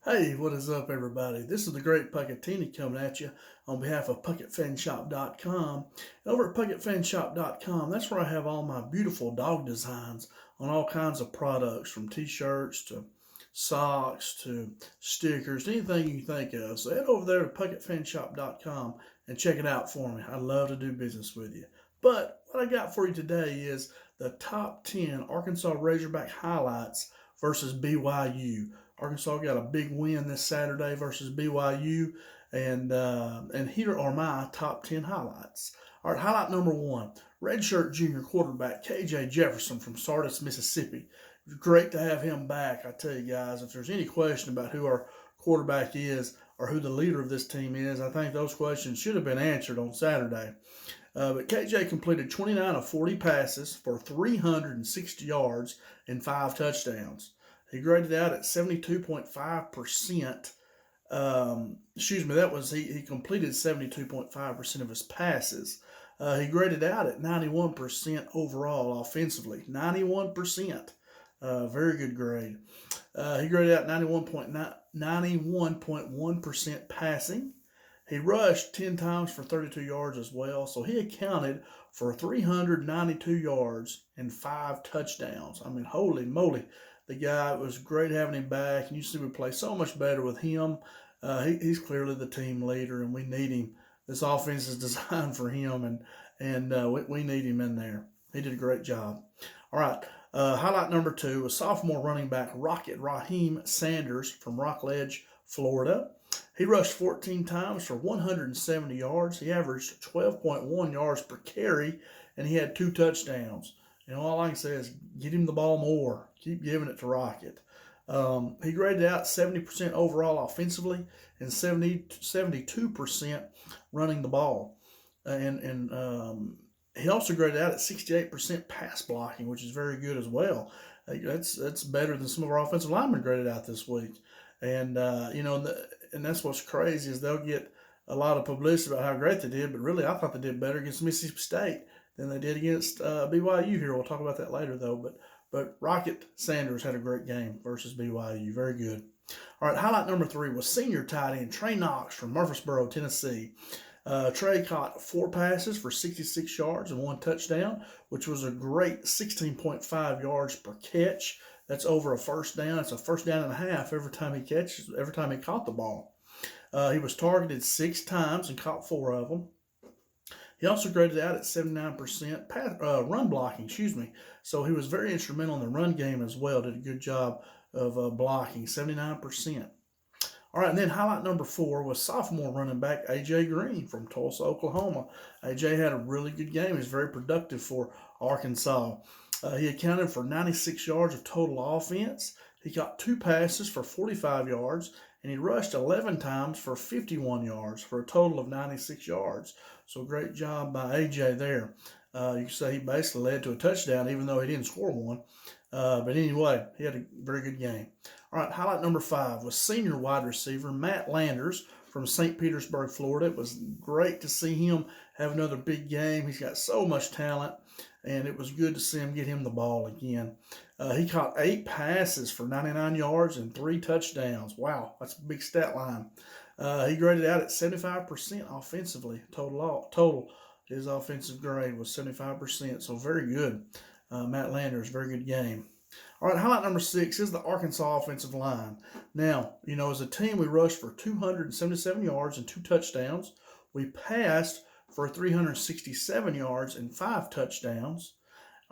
Hey, what is up, everybody? This is the Great Puckettini coming at you on behalf of PuckettFanShop.com. Over at PuckettFanShop.com, that's where I have all my beautiful dog designs on all kinds of products, from t-shirts to socks to stickers, anything you think of. So head over there to PuckettFanShop.com and check it out for me. I'd love to do business with you. But what I got for you today is the top 10 Arkansas Razorback highlights versus BYU. Arkansas got a big win this Saturday versus BYU, and here are my top 10 highlights. All right, highlight number one: redshirt junior quarterback KJ Jefferson from Sardis, Mississippi. Great to have him back. I tell you guys, if there's any question about who our quarterback is or who the leader of this team is, I think those questions should have been answered on Saturday. But KJ completed 29 of 40 passes for 360 yards and 5 touchdowns. He graded out at 72.5%. He completed 72.5% of his passes. He graded out at 91% overall offensively. 91%. Very good grade. He graded out 91.1% passing. He rushed 10 times for 32 yards as well, so he accounted for 392 yards and 5 touchdowns. I mean, holy moly. The guy, it was great having him back, and you see we play so much better with him. He's clearly the team leader, and we need him. This offense is designed for him, and we need him in there. He did a great job. All right, highlight number two: a sophomore running back, Rocket Raheem Sanders from Rockledge, Florida. He rushed 14 times for 170 yards. He averaged 12.1 yards per carry, and he had 2 touchdowns. All I can say is get him the ball more. Keep giving it to Rocket. He graded out 70% overall offensively and 72% running the ball. He also graded out at 68% pass blocking, which is very good as well. That's better than some of our offensive linemen graded out this week. And that's what's crazy is they'll get a lot of publicity about how great they did, but really I thought they did better against Mississippi State than they did against BYU here. We'll talk about that later, though. But Rocket Sanders had a great game versus BYU. Very good. All right, highlight number three was senior tight end Trey Knox from Murfreesboro, Tennessee. Trey caught 4 passes for 66 yards and 1 touchdown, which was a great 16.5 yards per catch. That's over a first down. It's a first down and a half every time he caught the ball. He was targeted 6 times and caught 4 of them. He also graded out at 79% run blocking, So he was very instrumental in the run game as well. Did a good job of blocking, 79%. All right, and then highlight number 4 was sophomore running back A.J. Green from Tulsa, Oklahoma. A.J. had a really good game. He was very productive for Arkansas. He accounted for 96 yards of total offense. He caught 2 passes for 45 yards, and he rushed 11 times for 51 yards for a total of 96 yards. So great job by A.J. there. You can say he basically led to a touchdown, even though he didn't score one. But anyway, he had a very good game. All right, highlight number 5 was senior wide receiver Matt Landers from St. Petersburg, Florida. It was great to see him have another big game. He's got so much talent, and it was good to see him get him the ball again. He caught 8 passes for 99 yards and 3 touchdowns. Wow, that's a big stat line. He graded out at 75% offensively. Total, his offensive grade was 75%, so very good. Matt Landers, very good game. All right, highlight number 6 is the Arkansas offensive line. Now, as a team, we rushed for 277 yards and 2 touchdowns. We passed for 367 yards and 5 touchdowns.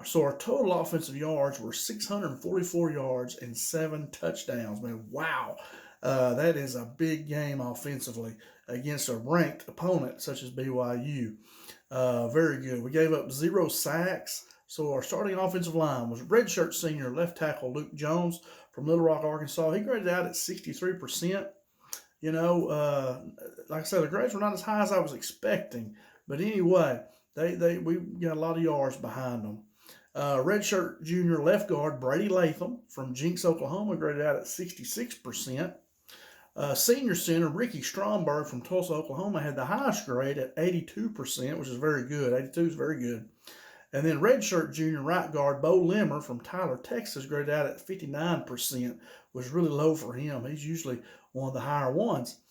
So our total offensive yards were 644 yards and 7 touchdowns. Man, wow. That is a big game offensively against a ranked opponent such as BYU. Very good. We gave up 0 sacks. So our starting offensive line was redshirt senior left tackle Luke Jones from Little Rock, Arkansas. He graded out at 63%. Like I said, the grades were not as high as I was expecting. But anyway, we got a lot of yards behind them. Redshirt junior left guard Brady Latham from Jinx, Oklahoma, graded out at 66%. Senior center Ricky Stromberg from Tulsa, Oklahoma, had the highest grade at 82%, which is very good. 82 is very good. And then redshirt junior right guard Bo Limmer from Tyler, Texas, graded out at 59%, was really low for him. He's usually one of the higher ones.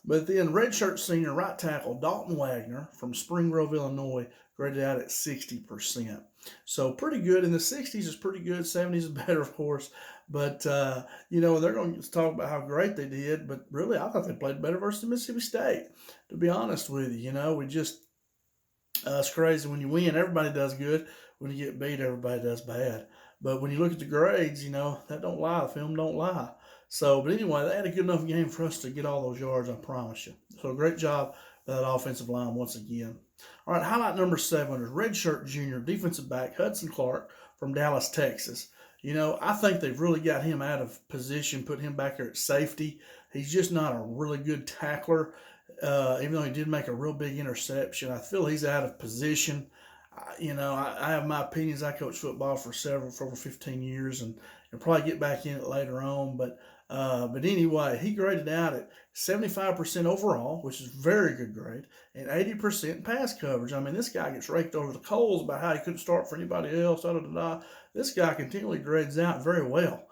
But then redshirt senior right tackle Dalton Wagner from Spring Grove, Illinois, graded out at 60%. So pretty good. In the 60s is pretty good. 70s is better, of course. But, they're going to talk about how great they did. But really, I thought they played better versus Mississippi State, to be honest with you. It's crazy. When you win, everybody does good. When you get beat, everybody does bad. But when you look at the grades, that don't lie. The film don't lie. So, but anyway, they had a good enough game for us to get all those yards, I promise you. So, great job by that offensive line once again. All right, highlight number 7 is redshirt junior defensive back Hudson Clark from Dallas, Texas. I think they've really got him out of position, put him back there at safety. He's just not a really good tackler. Even though he did make a real big interception, I feel he's out of position. I have my opinions. I coached football for over 15 years, and probably get back in it later on. But anyway, he graded out at 75% overall, which is a very good grade, and 80% pass coverage. I mean, this guy gets raked over the coals about how he couldn't start for anybody else. This guy continually grades out very well.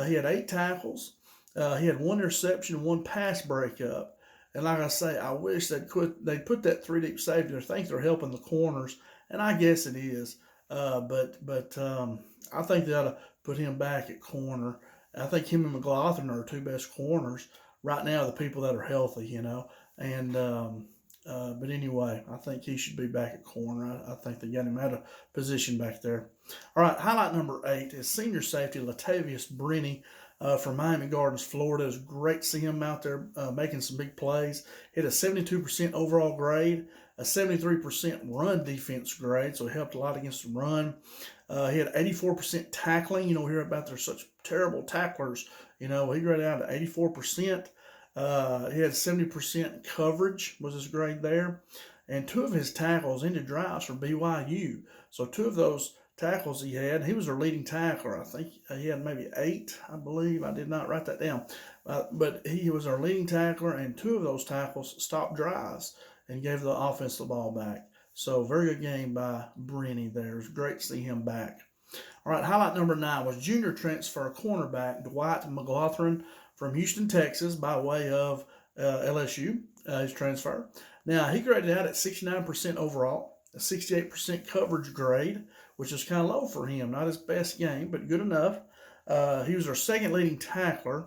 He had 8 tackles. He had 1 interception, 1 pass breakup. And like I say, I wish they'd put that 3 deep safety. I think they're helping the corners, and I guess it is. But I think they ought to put him back at corner. I think him and McLaughlin are 2 best corners right now, the people that are healthy, And but anyway, I think he should be back at corner. I think they got him out of position back there. All right, highlight number 8 is senior safety Latavius Brenny from Miami Gardens, Florida. It was great to see him out there making some big plays. He had a 72% overall grade, a 73% run defense grade, so he helped a lot against the run. He had 84% tackling. We hear about they're such terrible tacklers. He graded out at 84%. He had 70% coverage was his grade there. And 2 of his tackles ended drives for BYU. So 2 of those tackles he was their leading tackler. I think he had maybe 8, I believe. I did not write that down. But he was our leading tackler, and 2 of those tackles stopped drives and gave the offense the ball back. So very good game by Brenny there. It was great to see him back. All right, highlight number 9 was junior transfer cornerback Dwight McLaughlin from Houston, Texas, by way of LSU, his transfer. Now, he graded out at 69% overall, a 68% coverage grade, which is kind of low for him. Not his best game, but good enough. He was our 2nd leading tackler,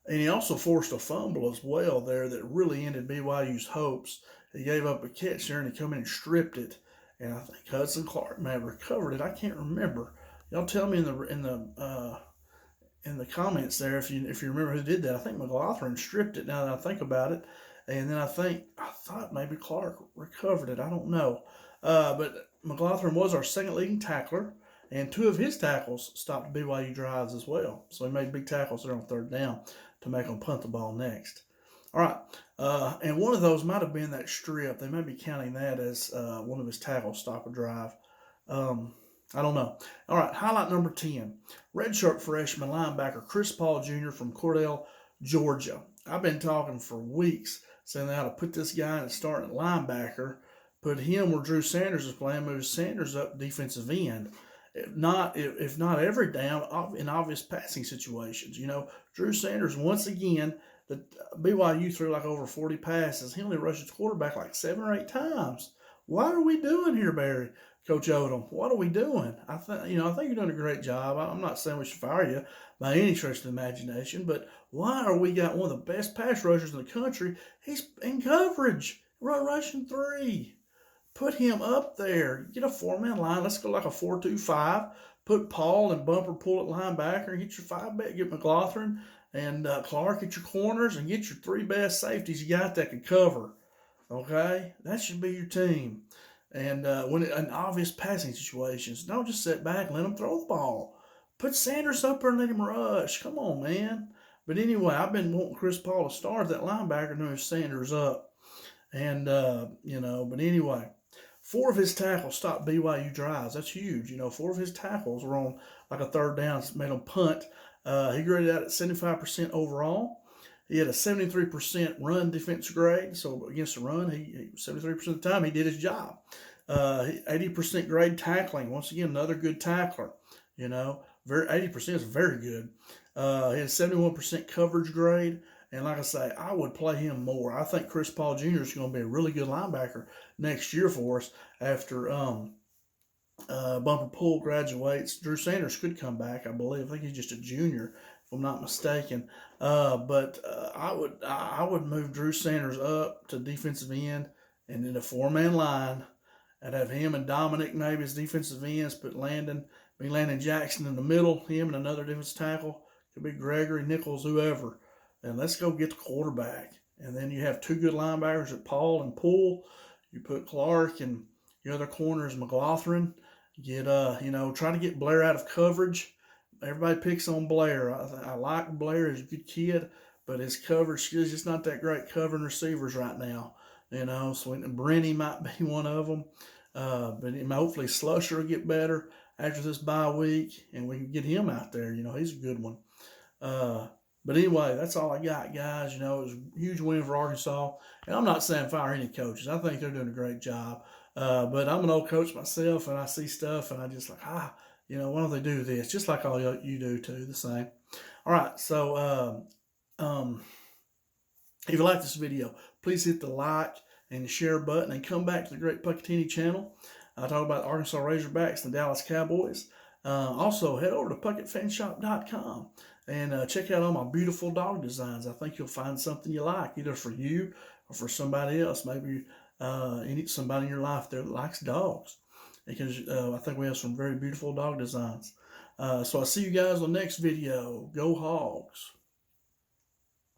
and he also forced a fumble as well there that really ended BYU's hopes. He gave up a catch there, and he come in and stripped it. And I think Hudson Clark may have recovered it. I can't remember. Y'all tell me in the comments there if you remember who did that. I think McLaughlin stripped it now that I think about it. And then I thought maybe Clark recovered it. I don't know. But McLaughlin was our 2nd leading tackler, and 2 of his tackles stopped BYU drives as well. So he made big tackles there on 3rd down to make them punt the ball next. All right. And one of those might have been that strip. They may be counting that as one of his tackles stop a drive. I don't know. All right, highlight number 10. Redshirt freshman linebacker Chris Paul Jr. from Cordell, Georgia. I've been talking for weeks saying they ought to put this guy in at starting linebacker, put him where Drew Sanders is playing, move Sanders up defensive end. If not every down in obvious passing situations. Drew Sanders, once again, the BYU threw like over 40 passes. He only rushed his quarterback like 7 or 8 times. What are we doing here, Barry? Coach Odom, what are we doing? I think you're doing a great job. I'm not saying we should fire you by any stretch of the imagination, but why are we got one of the best pass rushers in the country? He's in coverage, rushing 3. Put him up there. Get a 4-man line. Let's go like a 4-2-5. Put Paul and Bumper pull at linebacker and get your 5-back. Get McLaughlin and Clark at your corners and get your 3 best safeties you got that can cover. Okay? That should be your team. And when in obvious passing situations, don't just sit back and let them throw the ball. Put Sanders up there and let him rush. Come on, man. But anyway, I've been wanting Chris Paul to start that linebacker and move Sanders up. And, but anyway, 4 of his tackles stopped BYU drives. That's huge. 4 of his tackles were on like a 3rd down, made them punt. He graded out at 75% overall. He had a 73% run defense grade. So against the run, he 73% of the time he did his job. 80% grade tackling. Once again, another good tackler. 80% is very good. He has 71% coverage grade. And like I say, I would play him more. I think Chris Paul Jr. is going to be a really good linebacker next year for us after Bumper Pool graduates. Drew Sanders could come back, I believe. I think he's just a junior, if I'm not mistaken. But I would move Drew Sanders up to defensive end, and then a four-man line. I'd have him and Dominic maybe as defensive ends. Put Landon Jackson in the middle. Him and another defensive tackle. Could be Gregory, Nichols, whoever. And let's go get the quarterback. And then you have two good linebackers at Paul and Poole. You put Clark, and your other corner is McLaughlin. Try to get Blair out of coverage. Everybody picks on Blair. I like Blair. He's a good kid, but his coverage is just not that great covering receivers right now. So Brenny might be one of them. But hopefully Slusher will get better after this bye week, and we can get him out there. He's a good one. But anyway, that's all I got, guys. It was a huge win for Arkansas. And I'm not saying fire any coaches. I think they're doing a great job. But I'm an old coach myself, and I see stuff, and I just like, why don't they do this? Just like all you do, too, the same. All right, so if you like this video, please hit the like and the share button, and come back to the Great Puckettini channel. I talk about the Arkansas Razorbacks and the Dallas Cowboys. Also, head over to PuckettFanShop.com and check out all my beautiful dog designs. I think you'll find something you like, either for you or for somebody else. Maybe somebody in your life that likes dogs, because I think we have some very beautiful dog designs. So I'll see you guys on the next video. Go Hogs!